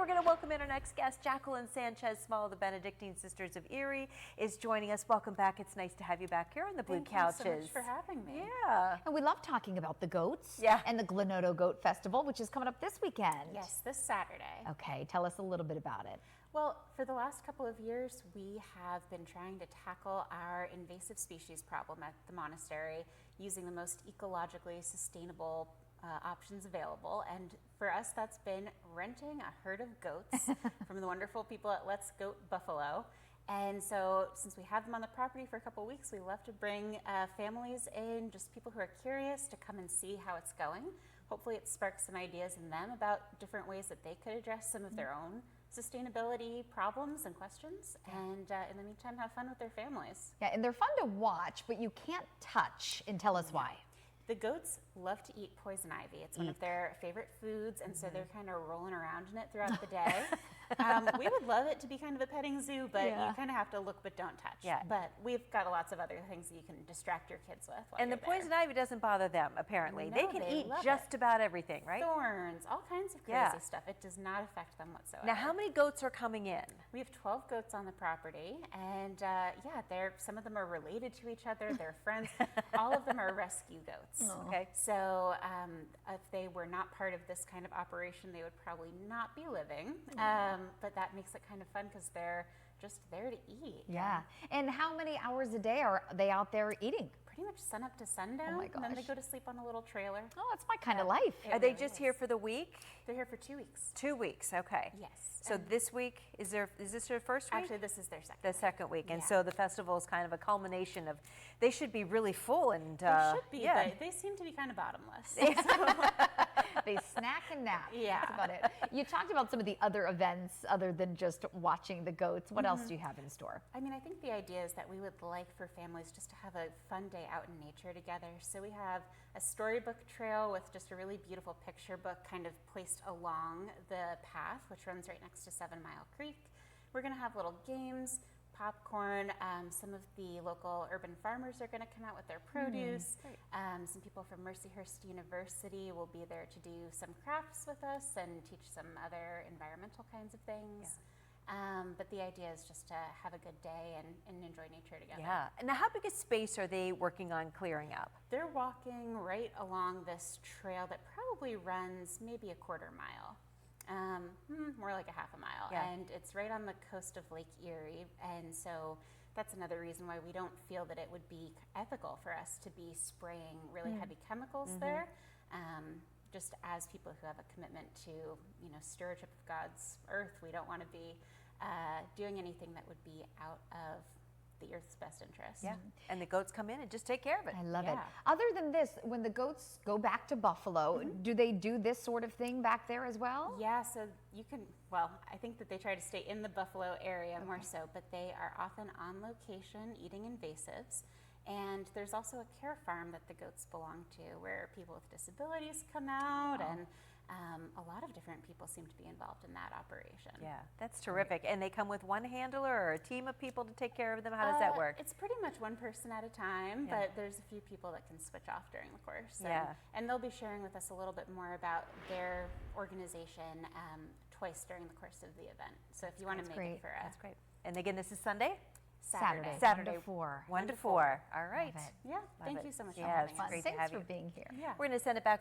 going to welcome in our next guest. Jacqueline Sanchez Small, the Benedictine Sisters of Erie, is joining us. Welcome back. It's nice to have you back here on the Blue Couches. Thank you so much for having me. Yeah. And we love talking about the goats and the Glinodo Goat Festival, which is coming up this weekend. Yes, this Saturday. Okay, tell us a little bit about it. Well, for the last couple of years, we have been trying to tackle our invasive species problem at the monastery using the most ecologically sustainable options available. And for us, that's been renting a herd of goats from the wonderful people at Let's Goat Buffalo. And so since we have them on the property for a couple of weeks, we love to bring families in, just people who are curious to come and see how it's going. Hopefully it sparks some ideas in them about different ways that they could address some of their own sustainability problems and questions, and in the meantime have fun with their families. Yeah, and they're fun to watch, but you can't touch, and tell us why. The goats love to eat poison ivy. It's one of their favorite foods, and so they're kind of rolling around in it throughout the day. We would love it to be kind of a petting zoo, but you kind of have to look but don't touch. Yeah. But we've got lots of other things that you can distract your kids with. And the poison ivy doesn't bother them, apparently. No, they can eat just about everything, right? Thorns, all kinds of crazy stuff. It does not affect them whatsoever. Now, how many goats are coming in? We have 12 goats on the property, and some of them are related to each other. They're friends. All of them are rescue goats. Okay. So if they were not part of this kind of operation, they would probably not be living. But that makes it kind of fun because they're just there to eat. Yeah. And how many hours a day are they out there eating? Pretty much sun up to sundown. Oh my gosh. And then they go to sleep on a little trailer. Oh, that's my kind of life. Are they just here for the week? They're here for 2 weeks. 2 weeks, okay. Yes. So this week, is this their first week? Actually, this is their second. The second week, and so the festival is kind of a culmination of. They should be really full, and they should be, but they seem to be kind of bottomless. They snack and nap. Yeah. That's about it. You talked about some of the other events other than just watching the goats. What else do you have in store? I mean, I think the idea is that we would like for families just to have a fun day out in nature together. So we have a storybook trail with just a really beautiful picture book kind of placed along the path, which runs right next to 7 Mile Creek. We're going to have little games, popcorn. Some of the local urban farmers are going to come out with their produce. Some people from Mercyhurst University will be there to do some crafts with us and teach some other environmental kinds of things. But the idea is just to have a good day and enjoy nature together. Yeah. Now, how big a space are they working on clearing up? They're walking right along this trail that probably runs maybe a quarter mile. More like a half a mile. Yeah. And it's right on the coast of Lake Erie. And so that's another reason why we don't feel that it would be ethical for us to be spraying really heavy chemicals there. Just as people who have a commitment to, stewardship of God's earth, we don't want to be doing anything that would be out of the earth's best interest. Yeah, and the goats come in and just take care of it. I love it. Other than this, when the goats go back to Buffalo, do they do this sort of thing back there as well? Yeah, so you can, I think that they try to stay in the Buffalo area more so, but they are often on location eating invasives. And there's also a care farm that the goats belong to where people with disabilities come out, and a lot of different people seem to be involved in that operation. Yeah, that's terrific. And they come with one handler or a team of people to take care of them? How does that work? It's pretty much one person at a time, but there's a few people that can switch off during the course. And they'll be sharing with us a little bit more about their organization twice during the course of the event. So if you want to make it for us. That's great. And again, this is Sunday? Saturday. 1 to 4. 1 to 4. All right. Yeah, thank you so much for Yeah, having it's us. great Thanks to have for you. being here. Yeah. We're going to send it back